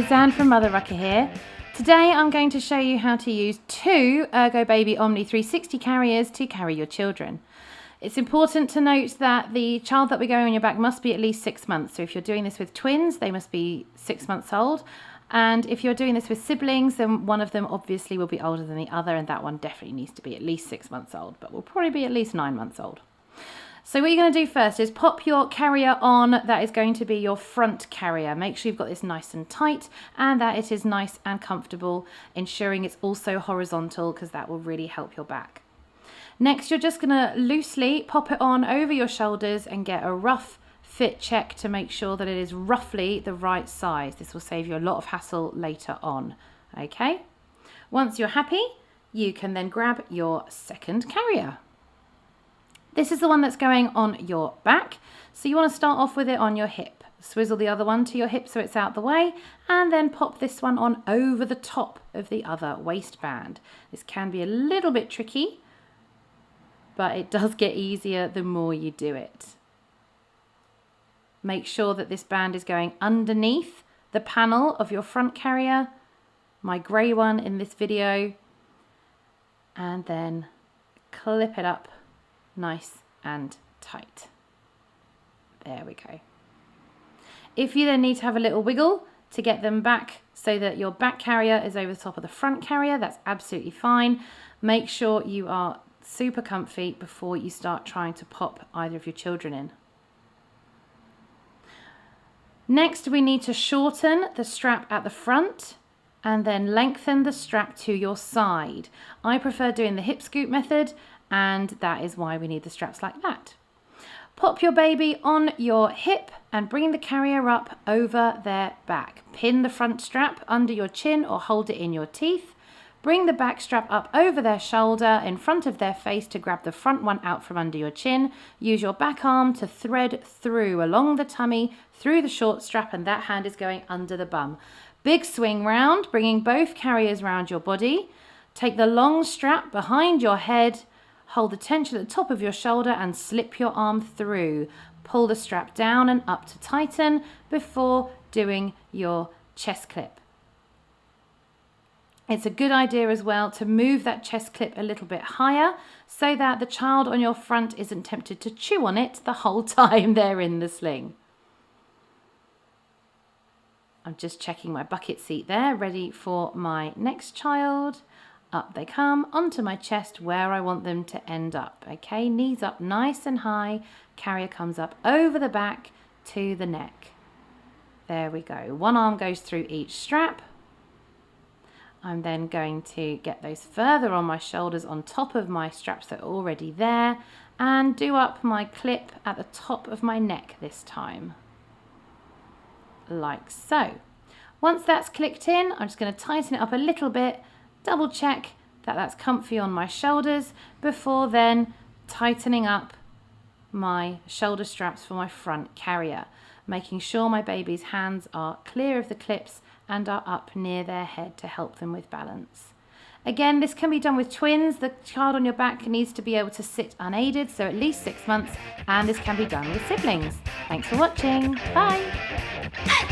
Lizanne from MotherRucker here. Today I'm going to show you how to use 2 Ergobaby Omni360 carriers to carry your children. It's important to note that the child that we're going on your back must be at least 6 months. So if you're doing this with twins, they must be 6 months old. And if you're doing this with siblings, then one of them obviously will be older than the other, and that one definitely needs to be at least 6 months old, but will probably be at least 9 months old. So what you're going to do first is pop your carrier on. That is going to be your front carrier. Make sure you've got this nice and tight and that it is nice and comfortable, ensuring it's also horizontal because that will really help your back. Next, you're just going to loosely pop it on over your shoulders and get a rough fit check to make sure that it is roughly the right size. This will save you a lot of hassle later on. Okay? Once you're happy, you can then grab your second carrier. This is the one that's going on your back, so you want to start off with it on your hip. Swizzle the other one to your hip so it's out the way, and then pop this one on over the top of the other waistband. This can be a little bit tricky, but it does get easier the more you do it. Make sure that this band is going underneath the panel of your front carrier, my grey one in this video, and then clip it up nice and tight. There we go. If you then need to have a little wiggle to get them back so that your back carrier is over the top of the front carrier, that's absolutely fine. Make sure you are super comfy before you start trying to pop either of your children in. Next, we need to shorten the strap at the front and then lengthen the strap to your side. I prefer doing the hip scoop method, and that is why we need the straps like that. Pop your baby on your hip and bring the carrier up over their back. Pin the front strap under your chin or hold it in your teeth. Bring the back strap up over their shoulder in front of their face to grab the front one out from under your chin. Use your back arm to thread through along the tummy, through the short strap, and that hand is going under the bum. Big swing round, bringing both carriers round your body. Take the long strap behind your head. Hold the tension at the top of your shoulder and slip your arm through. Pull the strap down and up to tighten before doing your chest clip. It's a good idea as well to move that chest clip a little bit higher so that the child on your front isn't tempted to chew on it the whole time they're in the sling. I'm just checking my bucket seat there, ready for my next child. Up they come onto my chest where I want them to end up. Okay, knees up nice and high. Carrier comes up over the back to the neck. There we go. One arm goes through each strap. I'm then going to get those further on my shoulders on top of my straps that are already there and do up my clip at the top of my neck this time. Like so. Once that's clicked in, I'm just going to tighten it up a little bit. Double check that that's comfy on my shoulders before then tightening up my shoulder straps for my front carrier, making sure my baby's hands are clear of the clips and are up near their head to help them with balance. Again, this can be done with twins. The child on your back needs to be able to sit unaided, so at least 6 months, and this can be done with siblings. Thanks for watching. Bye.